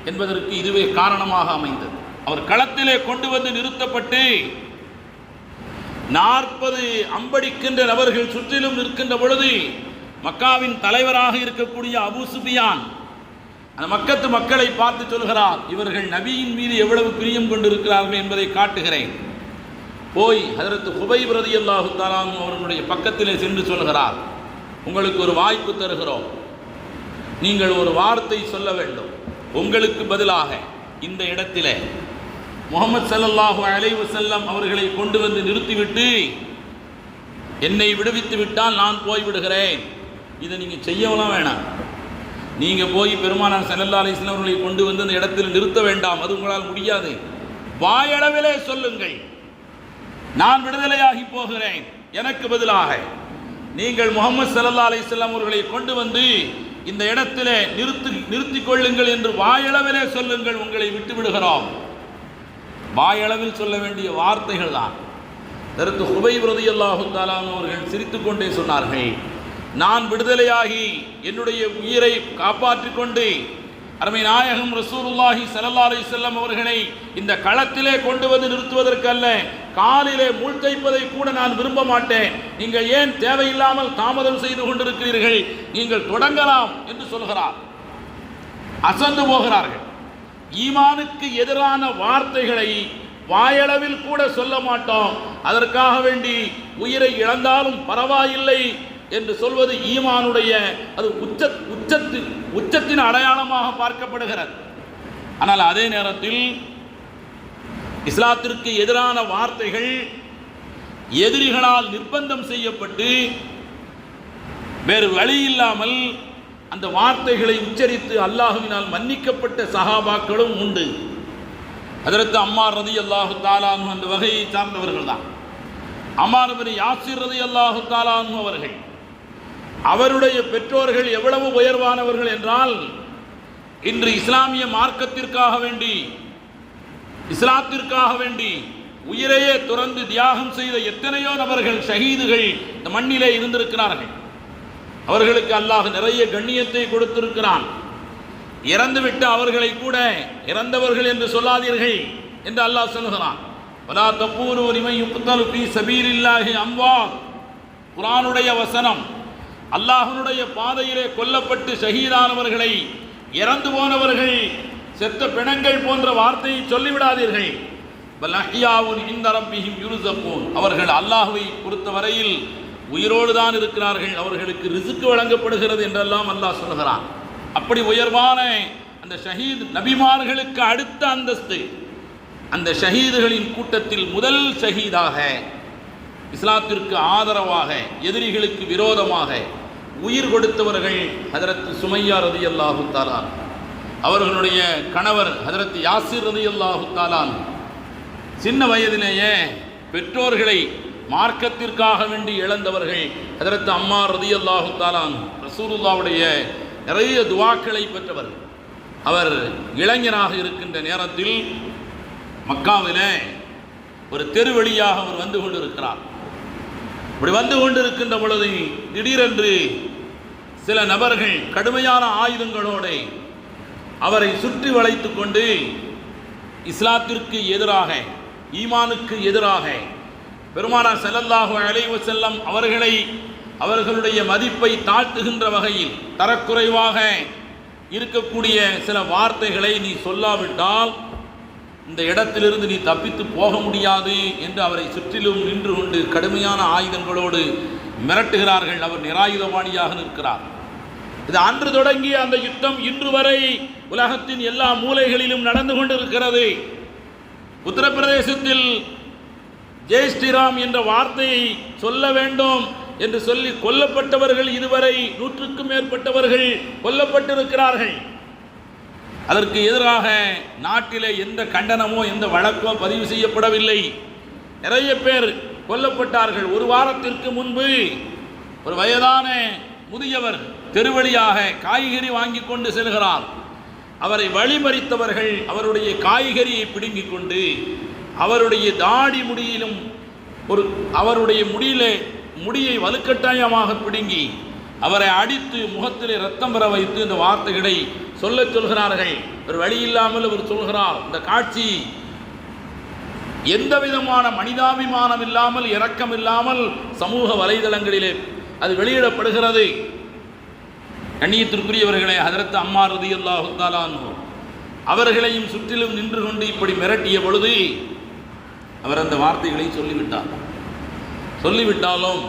என்பதற்கு இதுவே காரணமாக அமைந்தது. அவர் களத்திலே கொண்டு வந்து நிறுத்தப்பட்டு 40 அம்படிக்கின்ற நபர்கள் சுற்றிலும் நிற்கின்ற பொழுது மக்காவின் தலைவராக இருக்கக்கூடிய அபூ சுஃபியான் அந்த மக்கத்து மக்களை பார்த்து சொல்கிறார், இவர்கள் நபியின் மீது எவ்வளவு பிரியம் கொண்டிருக்கிறார்கள் என்பதை காட்டுகிறேன். போய் ஹஜ்ரத் ஹுபைப் ரலியல்லாஹு தஆலா அவர்களுடைய பக்கத்திலே சென்று சொல்கிறார், உங்களுக்கு ஒரு வாய்ப்பு தருகிறோம், நீங்கள் ஒரு வார்த்தை சொல்ல வேண்டும். உங்களுக்கு பதிலாக இந்த இடத்திலே முஹம்மது ஸல்லல்லாஹு அலைஹி வஸல்லம் அவர்களை கொண்டு வந்து நிறுத்திவிட்டு என்னை விடுவித்து விட்டால் நான் போய்விடுகிறேன். இதை நீங்கள் செய்யலாம் வேணாம். நீங்கள் போய் பெருமானார் ஸல்லல்லாஹு அலைஹி வஸல்லம் அவர்களை கொண்டு வந்து அந்த இடத்தில் நிறுத்த வேண்டாம், அது உங்களால் முடியாது. வாயளவிலே சொல்லுங்கள், நான் விடுதலையாகி போகிறேன், எனக்கு பதிலாக நீங்கள் முஹம்மது ஸல்லல்லாஹு அலைஹி வஸல்லம் அவர்களை கொண்டு வந்து இந்த இடத்திலே நிறுத்திக் கொள்ளுங்கள் என்று வாயளவிலே சொல்லுங்கள், உங்களை விட்டு விடுகிறோம். வாயளவில் சொல்ல வேண்டிய வார்த்தைகள் தான். ஹஜ்ரத் ஹுபைப் ரலியல்லாஹு தஆலா அவர்கள் சிரித்துக்கொண்டே சொன்னார்கள், நான் விடுதலையாகி என்னுடைய உயிரை காப்பாற்றிக் கொண்டு அருமை நாயகம் ரசூலுல்லாஹி ஸல்லல்லாஹு அலைஹி வஸல்லம் அவர்களை இந்த களத்திலே கொண்டு வந்து நிறுத்துவதற்கு அல்ல, காலிலே முள் தைப்பதை கூட நான் விரும்ப மாட்டேன். நீங்கள் ஏன் தேவையில்லாமல் தாமதம் செய்து கொண்டிருக்கிறீர்கள், நீங்கள் தொடங்கலாம் என்று சொல்கிறார். அசந்து போகிறார்கள். ஈமானுக்கு எதிரான வார்த்தைகளை வாயளவில் கூட சொல்ல மாட்டோம், அதற்காக வேண்டி உயிரை இழந்தாலும் பரவாயில்லை என்று சொல்வது ஈமானுடைய அது உச்சத்தின் அடையாளமாக பார்க்கப்படுகிறது. ஆனால் அதே நேரத்தில் இஸ்லாத்திற்கு எதிரான வார்த்தைகள் எதிரிகளால் நிர்பந்தம் செய்யப்பட்டு வேறு வழி இல்லாமல் அந்த வார்த்தைகளை உச்சரித்து அல்லாஹ்வினால் மன்னிக்கப்பட்ட சஹாபாக்களும் உண்டு. ஹஜ்ரத் அம்மார் ரலியல்லாஹு தஆலா அன்ஹு அந்த வகையை சார்ந்தவர்கள் தான். அம்மார் இப்னு யாசிர் ரலியல்லாஹு தஆலா அன்ஹு அவர்கள், அவருடைய பெற்றோர்கள் எவ்வளவு உயர்வானவர்கள் என்றால், இன்று இஸ்லாமிய மார்க்கத்திற்காக வேண்டி இஸ்லாத்திற்காக வேண்டி உயிரையே துறந்து தியாகம் செய்த எத்தனையோ நபர்கள் ஷஹீதுகள் இந்த மண்ணிலே இருந்திருக்கிறார்கள். அவர்களுக்கு அல்லாஹ் நிறைய கண்ணியத்தை கொடுத்திருக்கிறான். இறந்துவிட்டு அவர்களை கூட இறந்தவர்கள் என்று சொல்லாதீர்கள் என்று அல்லாஹ் சொல்கிறான். வலா தக்கூனு லிமன் யுக்தலு ஃபீ சபீலில்லாஹி அம்வாத், குர்ஆனுடைய வசனம். அல்லாஹ்வுடைய பாதையிலே கொல்லப்பட்டு ஷஹீதானவர்களை, இறந்து போனவர்கள், செத்த பிணங்கள் போன்ற வார்த்தையை சொல்லிவிடாதீர்கள். பல் அஹ்யாவுன் இன்த ரப்பிஹிம் யுர்ஸகூன், அவர்கள் அல்லாஹ்வை பொறுத்தவரையில் உயிரோடு தான் இருக்கிறார்கள், அவர்களுக்கு ரிஸ்க் வழங்கப்படுகிறது என்றெல்லாம் அல்லாஹ் சொல்கிறான். அப்படி உயர்வான அந்த ஷஹீத் நபிமார்களுக்கு அடுத்த அந்தஸ்து. அந்த ஷஹீதுகளின் கூட்டத்தில் முதல் ஷஹீதாக, இஸ்லாத்திற்கு ஆதரவாக எதிரிகளுக்கு விரோதமாக உயிர் கொடுத்தவர்கள் ஹஜ்ரத் சுமையா ரலியல்லாஹு தஆலா, அவர்களுடைய கணவர் ஹஜ்ரத் யாசிர் ரலியல்லாஹு தஆலா. சின்ன வயதிலேயே பெற்றோர்களை மார்க்கத்திற்காக வேண்டி இழந்தவர்கள் ஹஜ்ரத் அம்மார் ரலியல்லாஹு தஆலா. ரசூலுல்லாஹ்வுடைய நிறைய துஆக்களை பெற்றவர்கள். அவர் இளைஞராக இருக்கின்ற நேரத்தில் மக்காவிலே ஒரு தெரு வழியாக அவர் வந்து கொண்டிருக்கிறார். இப்படி வந்து கொண்டிருக்கின்ற பொழுது திடீரென்று சில நபர்கள் கடுமையான ஆயுதங்களோடு அவரை சுற்றி வளைத்து கொண்டு இஸ்லாத்திற்கு எதிராக, ஈமானுக்கு எதிராக, பெருமானார் ஸல்லல்லாஹு அலைஹி வஸல்லம் அவர்களை, அவர்களுடைய மதிப்பை தாழ்த்துகின்ற வகையில் தரக்குறைவாக இருக்கக்கூடிய சில வார்த்தைகளை நீ சொல்லாவிட்டால் இந்த இடத்திலிருந்து நீ தப்பித்து போக முடியாது என்று அவரை சுற்றிலும் நின்று கொண்டு கடுமையான ஆயுதங்களோடு மிரட்டுகிறார்கள். அவர் நிராயுதபாணியாக நிற்கிறார். இது அன்று தொடங்கிய அந்த யுத்தம் இன்று வரை உலகத்தின் எல்லா மூலைகளிலும் நடந்து கொண்டிருக்கிறது. உத்தரப்பிரதேசத்தில் ஜெய் ஸ்ரீராம் என்ற வார்த்தையை சொல்ல வேண்டும் என்று சொல்லி கொல்லப்பட்டவர்கள் இதுவரை 100க்கும் மேற்பட்டவர்கள் கொல்லப்பட்டிருக்கிறார்கள். அதற்கு எதிராக நாட்டிலே எந்த கண்டனமோ எந்த வழக்கோ பதிவு செய்யப்படவில்லை. நிறைய பேர் கொல்லப்பட்டார்கள். ஒரு வாரத்திற்கு முன்பு ஒரு வயதான முதியவர் தெருவழியாக காய்கறி வாங்கி கொண்டு செல்கிறார். அவரை வழிமறித்தவர்கள் அவருடைய காய்கறியை பிடுங்கிக் கொண்டு அவருடைய தாடி முடியிலும் அவருடைய முடியை வலுக்கட்டாயமாக பிடுங்கி அவரை அடித்து முகத்திலே ரத்தம் பெற வைத்து இந்த வார்த்தைகளை சொல்கிறார்கள். ஒரு வழி இல்லாமல் அவர் சொல்கிறார். இந்த காட்சி எந்த விதமான மனிதாபிமானம் இல்லாமல் இரக்கம் இல்லாமல் சமூக வலைதளங்களிலே அது வெளியிடப்படுகிறது. கண்ணியத்திற்குரியவர்களே, ஹஜ்ரத் அம்மார் ரலியல்லாஹு தஆலா அன்ஹு அவர்களையும் சுற்றிலும் நின்று கொண்டு இப்படி மிரட்டிய பொழுது அவர் அந்த வார்த்தைகளை சொல்லிவிட்டாலும்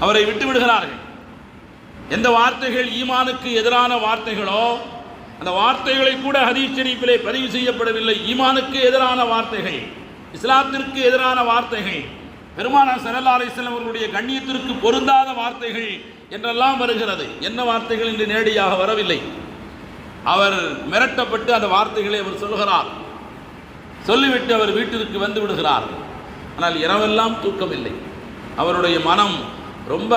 அவரை விட்டு விடுகிறார்கள். எந்த வார்த்தைகள் ஈமானுக்கு எதிரான வார்த்தைகளோ அந்த வார்த்தைகளை கூட ஹதீஸ் ஷரீஃபிலே பதிவு செய்யப்படவில்லை. ஈமானுக்கு எதிரான வார்த்தைகள், இஸ்லாத்திற்கு எதிரான வார்த்தைகள், பெருமானார் ஸல்லல்லாஹு அலைஹி வஸல்லம் அவர்களுடைய கண்ணியத்திற்கு பொருந்தாத வார்த்தைகள் என்றெல்லாம் வருகிறது. என்ன வார்த்தைகள் என்று நேரடியாக வரவில்லை. அவர் மிரட்டப்பட்டு அந்த வார்த்தைகளை அவர் சொல்கிறார். சொல்லிவிட்டு அவர் வீட்டிற்கு வந்து விடுகிறார். ஆனால் இரவெல்லாம் தூக்கமில்லை. அவருடைய மனம் ரொம்ப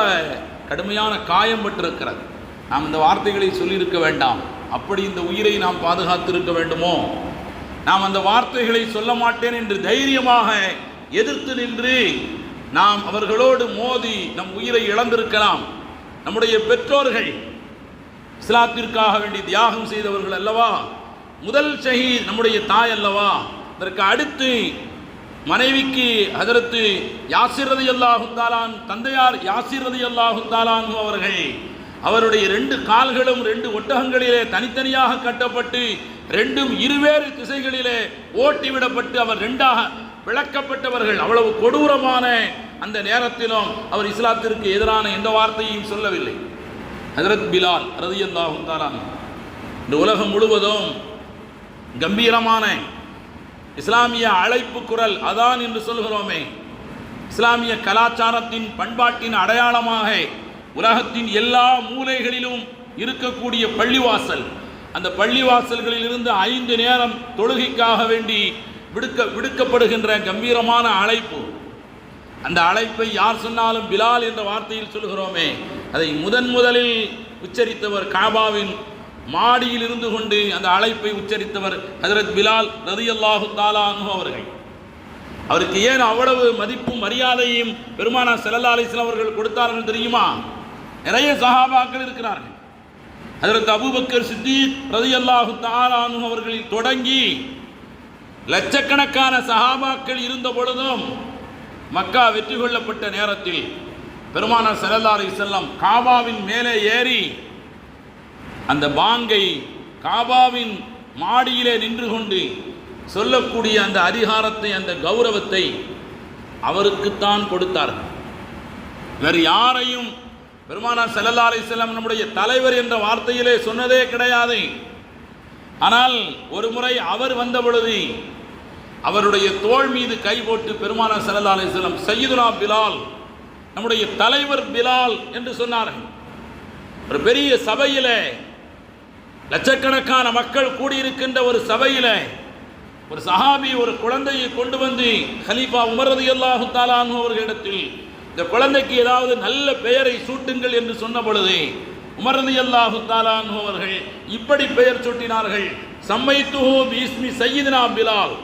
கடுமையான காயம் பட்டிருக்கிறது. நாம் இந்த வார்த்தைகளை சொல்லியிருக்க வேண்டாம், அப்படி இந்த உயிரை நாம் பாதுகாத்திருக்க வேண்டுமோ, நாம் அந்த வார்த்தைகளை சொல்ல மாட்டேன் என்று தைரியமாக எதிர்த்து நின்று நாம் அவர்களோடு மோதி நம் உயிரை இழந்திருக்கலாம். நம்முடைய பெற்றோர்கள் இஸ்லாத்திற்காக வேண்டி தியாகம் செய்தவர்கள் அல்லவா, முதல் ஷஹீத் நம்முடைய தாய் அல்லவா. அதற்கு அடுத்து மனைவிக்கு ஹஜரத்து யாசிர் ரலியல்லாஹு தஆலா தந்தையார் யாசிர் ரலியல்லாஹு தஆலா அவர்கள் அவருடைய 2 கால்களும் 2 ஒட்டகங்களிலே தனித்தனியாக கட்டப்பட்டு ரெண்டும் இருவேறு திசைகளிலே ஓட்டிவிடப்பட்டு அவர் 2ஆக விளக்கப்பட்டவர்கள். அவ்வளவு கொடூரமான அந்த நேரத்திலும் அவர் இஸ்லாத்திற்கு எதிரான எந்த வார்த்தையும் சொல்லவில்லை. ஹஜரத் பிலால் ரலியல்லாஹு தஆலா இந்த உலகம் முழுவதும் கம்பீரமான இஸ்லாமிய அழைப்பு குரல் அதான் என்று சொல்கிறோமே, இஸ்லாமிய கலாச்சாரத்தின் பண்பாட்டின் அடையாளமாக உலகத்தின் எல்லா மூலைகளிலும் இருக்கக்கூடிய பள்ளிவாசல், அந்த பள்ளிவாசல்களில் இருந்து 5 நேரம் தொழுகைக்காக வேண்டி விடுக்கப்படுகின்ற கம்பீரமான அழைப்பு. அந்த அழைப்பை யார் சொன்னாலும் பிலால் என்ற வார்த்தையில் சொல்கிறோமே, அதை முதலில் உச்சரித்தவர் காபாவின் மாடியில் இருந்து கொண்டு அந்த அழைப்பை உச்சரித்தவர் ஹஜரத் பிலால் ரலியல்லாஹு தஆலா அன்ஹு அவர்கள். அவருக்கு ஏன் அவ்வளவு மதிப்பும் மரியாதையும் பெருமானார் ஸல்லல்லாஹு அலைஹி வஸல்லம் அவர்கள் கொடுத்தார்கள் தெரியுமா? நிறைய சஹாபாக்கள் இருக்கிறார்கள். ஹஜரத் அபூபக்கர் சித்தீக் ரலியல்லாஹு தஆலா அன்ஹு அவர்களில் தொடங்கி லட்சக்கணக்கான சஹாபாக்கள் இருந்த பொழுதும் மக்கா வெற்றி கொள்ளப்பட்ட நேரத்தில் பெருமானார் ஸல்லல்லாஹு அலைஹி வஸல்லம் காபாவின் மேலே ஏறி அந்த பாங்கை காபாவின் மாடியிலே நின்று கொண்டு சொல்லக்கூடிய அந்த அதிகாரத்தை, அந்த கௌரவத்தை அவருக்குத்தான் கொடுத்தார்கள். வேறு யாரையும் பெருமானார் ஸல்லல்லாஹு அலைஹி வஸல்லம் நம்முடைய தலைவர் என்ற வார்த்தையிலே சொன்னதே கிடையாது. ஆனால் ஒரு முறை அவர் வந்த பொழுது அவருடைய தோள் மீது கை போட்டு பெருமானார் ஸல்லல்லாஹு அலைஹி வஸல்லம் சய்யிதுனா பிலால், நம்முடைய தலைவர் பிலால் என்று சொன்னார்கள். ஒரு பெரிய சபையிலே லட்சக்கணக்கான மக்கள் கூடியிருக்கின்ற ஒரு சபையில் ஒரு சஹாபி ஒரு குழந்தையை கொண்டு வந்து கலீஃபா உமர் ரலியல்லாஹு தஆலா அன்ஹு அவர்களிடத்தில் இந்த குழந்தைக்கு ஏதாவது நல்ல பெயரை சூட்டுங்கள் என்று சொன்ன பொழுது உமர் ரலியல்லாஹு தஆலா அன்ஹு அவர்கள் இப்படி பெயர் சூட்டினார்கள், சம்மைத்துஹு பிஸ்மி சய்யிதுனா பிலால்,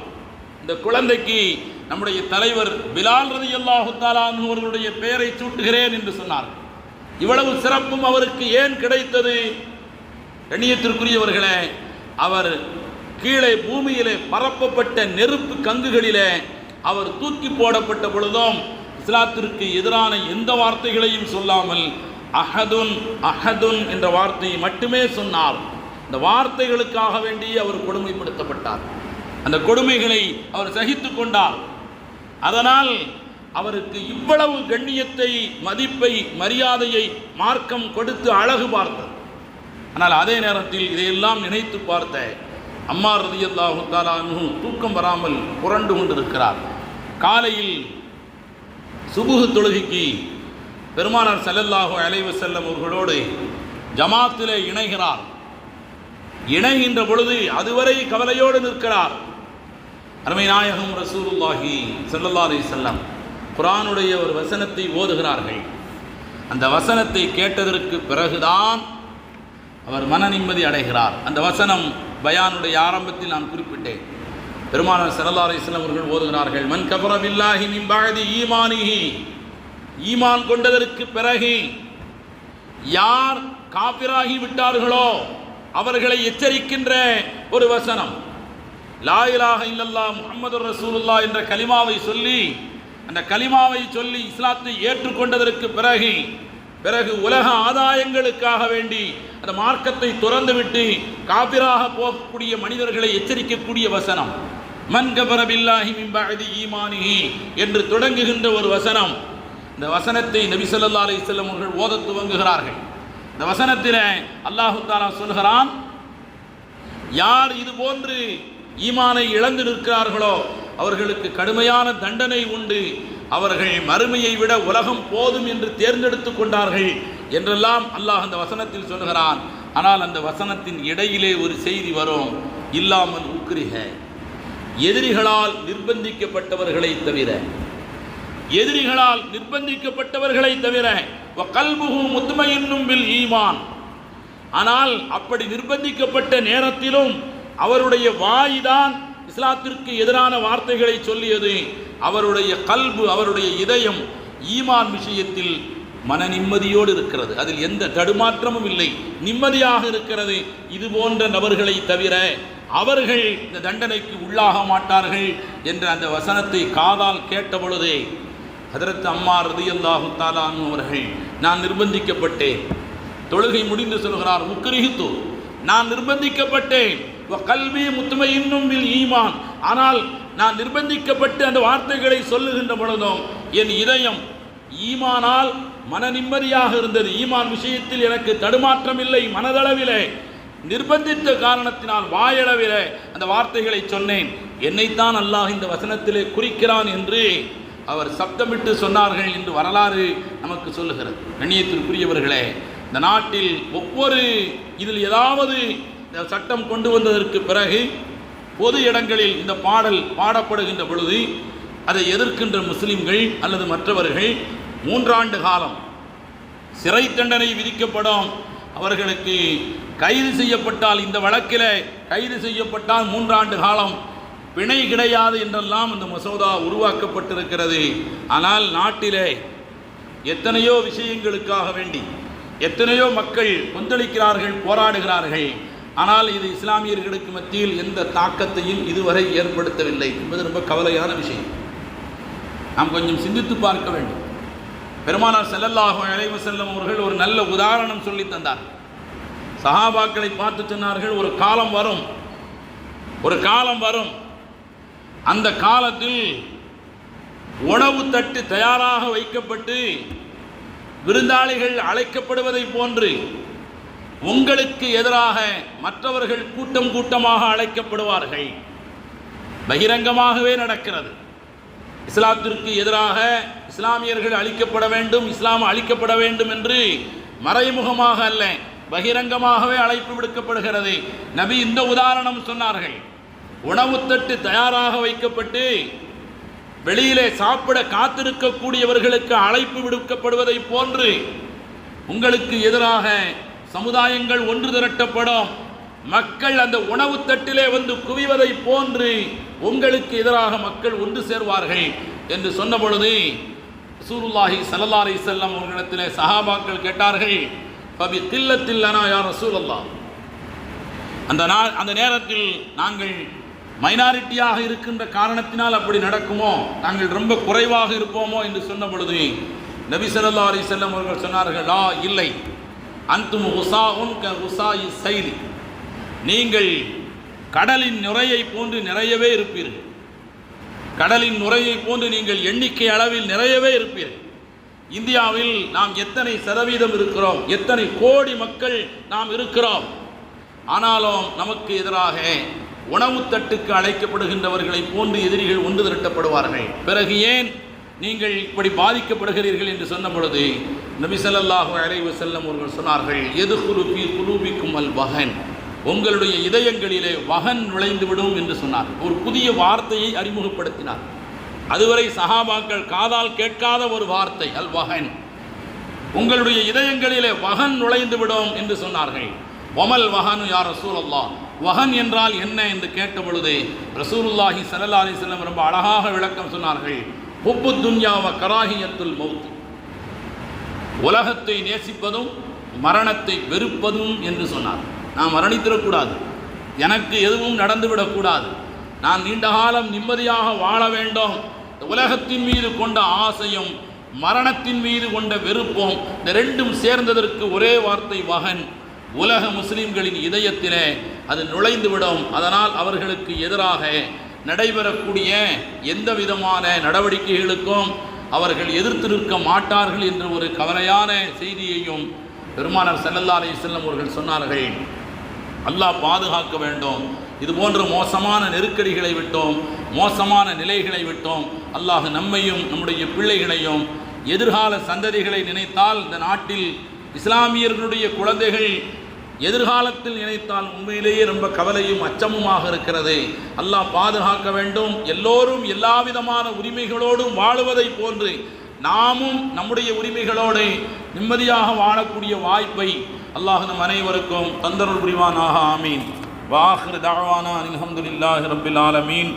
இந்த குழந்தைக்கு நம்முடைய தலைவர் பிலால் ரலியல்லாஹு தஆலா அன்ஹு அவர்களுடைய பெயரை சூட்டுகிறேன் என்று சொன்னார்கள். இவ்வளவு சிறப்பும் அவருக்கு ஏன் கிடைத்தது? கண்ணியத்திற்குரியவர்களே, அவர் கீழே பூமியிலே பரப்பப்பட்ட நெருப்பு கங்குகளிலே அவர் தூக்கி போடப்பட்ட பொழுதும் இஸ்லாத்திற்கு எதிரான எந்த வார்த்தைகளையும் சொல்லாமல் அஹதுன் அஹதுன் என்ற வார்த்தையை மட்டுமே சொன்னார். இந்த வார்த்தைகளுக்காக வேண்டி அவர் கொடுமைப்படுத்தப்பட்டார். அந்த கொடுமைகளை அவர் சகித்து கொண்டார். அதனால் அவருக்கு இவ்வளவு கண்ணியத்தை, மதிப்பை, மரியாதையை மார்க்கம் கொடுத்து அழகு பார்த்தது. ஆனால் அதே நேரத்தில் இதையெல்லாம் நினைத்து பார்த்த அம்மார் ரலியல்லாஹு தஆலா அன்ஹு தூக்கம் வராமல் புரண்டு கொண்டிருக்கிறார். காலையில் சுபுஹ் தொழுகைக்கு பெருமானார் ஸல்லல்லாஹு அலைஹி வஸல்லம் அவர்களோடு ஜமாத்திலே இணைகிறார். இணைகின்ற பொழுது அதுவரை கவலையோடு நிற்கிறார். அருமை நாயகம் ரசூலுல்லாஹி ஸல்லல்லாஹு அலைஹி வஸல்லம் குர்ஆனுடைய ஒரு வசனத்தை ஓதுகிறார்கள். அந்த வசனத்தை கேட்டதற்கு பிறகுதான் அவர் மன நிம்மதி அடைகிறார். அந்த வசனம் பயானுடைய ஆரம்பத்தில் நான் குறிப்பிட்டேன். பெருமானார் ஸல்லல்லாஹு அலைஹி வஸல்லம் அவர்கள் ஓதுகிறார்கள், மன் கஃபர பில்லாஹி மின் பஅதி ஈமானிஹி, ஈமான் கொண்டதற்கு பிறகு யார் காபிராகி விட்டார்களோ அவர்களை எச்சரிக்கின்ற ஒரு வசனம். லா இலாஹ இல்லல்லாஹ் முஹம்மதுர் ரசூலுல்லாஹ் என்ற கலிமாவை சொல்லி, அந்த கலிமாவை சொல்லி இஸ்லாத்தை ஏற்றுக்கொண்டதற்கு பிறகு உலக ஆதாயங்களுக்காக வேண்டி அந்த மார்க்கத்தை துறந்துவிட்டு காபிராக போகக்கூடிய மனிதர்களை எச்சரிக்கக்கூடிய வசனம். மன் கஃபர பில்லாஹி மின் பஅதி ஈமானிஹி என்று தொடங்குகின்ற ஒரு வசனம். இந்த வசனத்தை நபி ஸல்லல்லாஹு அலைஹி வஸல்லம் அவர்கள் ஓதத் துவங்குகிறார்கள். இந்த வசனத்தில் அல்லாஹு தஆலா சொல்கிறான், யார் இது போன்று ஈமானை இழந்து நிற்கிறார்களோ அவர்களுக்கு கடுமையான தண்டனை உண்டு, அவர்கள் மறுமையை விட உலகம் போதும் என்று தேர்ந்தெடுத்து கொண்டார்கள் என்றெல்லாம் அல்லாஹ் அந்த வசனத்தில் சொல்கிறான். ஆனால் அந்த வசனத்தின் இடையிலே ஒரு செய்தி வரும், இல்லாமல் உக்ரிஹ, எதிரிகளால் நிர்பந்திக்கப்பட்டவர்களை தவிர, எதிரிகளால் நிர்பந்திக்கப்பட்டவர்களை தவிர, வகல்புஹு முத்மஇன்னும் பில் ஈமான், ஆனால் அப்படி நிர்பந்திக்கப்பட்ட நேரத்திலும் அவருடைய வாய்தான் இஸ்லாத்திற்கு எதிரான வார்த்தைகளை சொல்லியது. அவருடைய கல்பு, அவருடைய இதயம் ஈமான் விஷயத்தில் மன நிம்மதியோடு இருக்கிறது, அதில் எந்த தடுமாற்றமும் இல்லை, நிம்மதியாக இருக்கிறது. இது போன்ற நபர்களை தவிர அவர்கள் இந்த தண்டனைக்கு உள்ளாக மாட்டார்கள் என்ற அந்த வசனத்தை காதால் கேட்ட பொழுதே ஹதரத் அம்மார் ரலியல்லாஹு தஆலா அன்ஹு அவர்கள், நான் நிர்பந்திக்கப்பட்டேன். தொழுகை முடிந்து சொல்கிறார், உக்ரிஹித்து, நான் நிர்பந்திக்கப்பட்டேன். வகல்பி முத்மஇன்னும் பில் ஈமான், ஆனால் நான் நிர்பந்திக்கப்பட்டு அந்த வார்த்தைகளை சொல்லுகின்ற பொழுதும் என் இதயம் ஈமானால் மன நிம்மதியாக இருந்தது. ஈமான் விஷயத்தில் எனக்கு தடுமாற்றம் இல்லை. மனதளவிலே நிர்பந்தித்த காரணத்தினால் வாயளவிலே அந்த வார்த்தைகளை சொன்னேன். என்னைத்தான் அல்லாஹ் இந்த வசனத்திலே குறிக்கிறான் என்று அவர் சப்தமிட்டு சொன்னார்கள் என்று வரலாறு நமக்கு சொல்லுகிறது. கண்ணியத்திற்குரியவர்களே, இந்த நாட்டில் ஒவ்வொரு இதில் ஏதாவது சட்டம் கொண்டு வந்ததற்கு பிறகு பொது இடங்களில் இந்த பாடல் பாடப்படுகின்ற பொழுது அதை எதிர்க்கின்ற முஸ்லிம்கள் அல்லது மற்றவர்கள் 3 ஆண்டு காலம் சிறை தண்டனை விதிக்கப்படும். அவர்களுக்கு கைது செய்யப்பட்டால், இந்த வழக்கில் கைது செய்யப்பட்டால் 3 ஆண்டு காலம் பிணை கிடையாது என்றெல்லாம் இந்த மசோதா உருவாக்கப்பட்டிருக்கிறது. ஆனால் நாட்டிலே எத்தனையோ விஷயங்களுக்காக வேண்டி எத்தனையோ மக்கள் கொந்தளிக்கிறார்கள், போராடுகிறார்கள். ஆனால் இது இஸ்லாமியர்களுக்கு மத்தியில் எந்த தாக்கத்தையும் இதுவரை ஏற்படுத்தவில்லை என்பது ரொம்ப கவலையான விஷயம். நாம் கொஞ்சம் சிந்தித்து பார்க்க வேண்டும். பெருமானார் ஸல்லல்லாஹு அலைஹி வஸல்லம் அவர்கள் ஒரு நல்ல உதாரணம் சொல்லி தந்தார். சஹாபாக்களை பார்த்து சொன்னார்கள், ஒரு காலம் வரும், அந்த காலத்தில் உணவு தட்டு தயாராக வைக்கப்பட்டு விருந்தாளிகள் அழைக்கப்படுவதை போன்று உங்களுக்கு எதிராக மற்றவர்கள் கூட்டம் கூட்டமாக அழைக்கப்படுவார்கள். பகிரங்கமாகவே நடக்கிறது. இஸ்லாத்திற்கு எதிராக இஸ்லாமியர்கள் அழிக்கப்பட வேண்டும், இஸ்லாம் அழிக்கப்பட வேண்டும் என்று மறைமுகமாக அல்ல, பகிரங்கமாகவே அழைப்பு விடுக்கப்படுகிறது. நபி இந்த உதாரணம் சொன்னார்கள். உணவு தட்டு தயாராக வைக்கப்பட்டு வெளியிலே சாப்பிட காத்திருக்கக்கூடியவர்களுக்கு அழைப்பு விடுக்கப்படுவதை போன்று உங்களுக்கு எதிராக சமுதாயங்கள் ஒன்று திரட்டப்படும். மக்கள் அந்த உணவு தட்டிலே வந்து குவிவதை போன்று உங்களுக்கு எதிராக மக்கள் ஒன்று சேர்வார்கள் என்று சொன்ன பொழுது ரசூலுல்லாஹி ஸல்லல்லாஹு அலைஹி வஸல்லம் அவர்களிடத்திலே சஹாபாக்கள் கேட்டார்கள், ஃபபி கில்லத்தில் லனா யா ரசூலல்லாஹ், அந்த நேரத்தில் நாங்கள் மைனாரிட்டியாக இருக்கின்ற காரணத்தினால் அப்படி நடக்குமோ, நாங்கள் ரொம்ப குறைவாக இருப்போமோ என்று சொன்ன பொழுது நபி ஸல்லல்லாஹு அலைஹி வஸல்லம் அவர்கள் சொன்னார்கள், லா, இல்லை, அன்தும் உஸாஉன் க உஸாஇ ஸைலி, நீங்கள் கடலின் நுரையை போன்று நிறையவே இருப்பீர்கள். கடலின் நுரையை போன்று நீங்கள் எண்ணிக்கை அளவில் நிறையவே இருப்பீர்கள். இந்தியாவில் நாம் எத்தனை சதவீதம் இருக்கிறோம், எத்தனை கோடி மக்கள் நாம் இருக்கிறோம். ஆனாலும் நமக்கு எதிராக உணவு தட்டுக்கு அழைக்கப்படுகின்றவர்களை போன்று எதிரிகள் ஒன்று திரட்டப்படுவார்கள். பிறகு ஏன் நீங்கள் இப்படி பாதிக்கப்படுகிறீர்கள் என்று சொன்ன பொழுது நபி ஸல்லல்லாஹு அலைஹி வஸல்லம் அவர்கள் சொன்னார்கள், யதுகுலு ஃபீ குலூபிக்கும் அல் வஹன், உங்களுடைய இதயங்களிலே வஹன் நுழைந்துவிடும் என்று சொன்னார். ஒரு புதிய வார்த்தையை அறிமுகப்படுத்தினார். அதுவரை சஹாபாக்கள் காதால் கேட்காத ஒரு வார்த்தை, அல் வஹன். உங்களுடைய இதயங்களிலே வஹன் நுழைந்துவிடும் என்று சொன்னார்கள். வமல் வஹனு யா ரசூலல்லாஹ், வஹன் என்றால் என்ன என்று கேட்ட பொழுது ரசூலுல்லாஹி ஸல்லல்லாஹு அலைஹி வஸல்லம் ரொம்ப அழகாக விளக்கம் சொன்னார்கள். ஹுப்பு துன்யா வ கராஹியத்துல் மௌத், உலகத்தை நேசிப்பதும் மரணத்தை வெறுப்பதும் என்று சொன்னார். நான் மரணித்திடக்கூடாது, எனக்கு எதுவும் நடந்துவிடக்கூடாது, நான் நீண்ட காலம் நிம்மதியாக வாழ வேண்டும். உலகத்தின் மீது கொண்ட ஆசையும் மரணத்தின் மீது கொண்ட வெறுப்பும் இந்த ரெண்டும் சேர்ந்ததற்கு ஒரே வார்த்தை வஹன். உலக முஸ்லிம்களின் இதயத்திலே அது நுழைந்துவிடும். அதனால் அவர்களுக்கு எதிராக நடைபெறக்கூடிய எந்த விதமான நடவடிக்கைகளுக்கும் அவர்கள் எதிர்த்து நிற்க மாட்டார்கள் என்ற ஒரு கவலையான செய்தியையும் பெருமானார் ஸல்லல்லாஹு அலைஹி வஸல்லம் அவர்கள் சொன்னார்கள். அல்லாஹ் பாதுகாக்க வேண்டும். இது போன்ற மோசமான நெருக்கடிகளை விட்டோம், மோசமான நிலைகளை விட்டோம். அல்லாஹ் நம்மையும் நம்முடைய பிள்ளைகளையும் எதிர்கால சந்ததிகளை நினைத்தால், இந்த நாட்டில் இஸ்லாமியர்களுடைய குழந்தைகள் எதிர்காலத்தில் நினைத்தால் உண்மையிலேயே ரொம்ப கவலையும் அச்சமுமாக இருக்கிறது. அல்லாஹ் பாதுகாக்க வேண்டும். எல்லோரும் எல்லா விதமான உரிமைகளோடும் வாழுவதை போன்று நாமும் நம்முடைய உரிமைகளோடு நிம்மதியாக வாழக்கூடிய வாய்ப்பை அல்லாஹ் நம் அனைவருக்கும் தந்தருள் புரிவானாக. ஆமீன். வாஹிர் தஅவானா அல்ஹம்துலில்லாஹி ரப்பில் ஆலமீன்.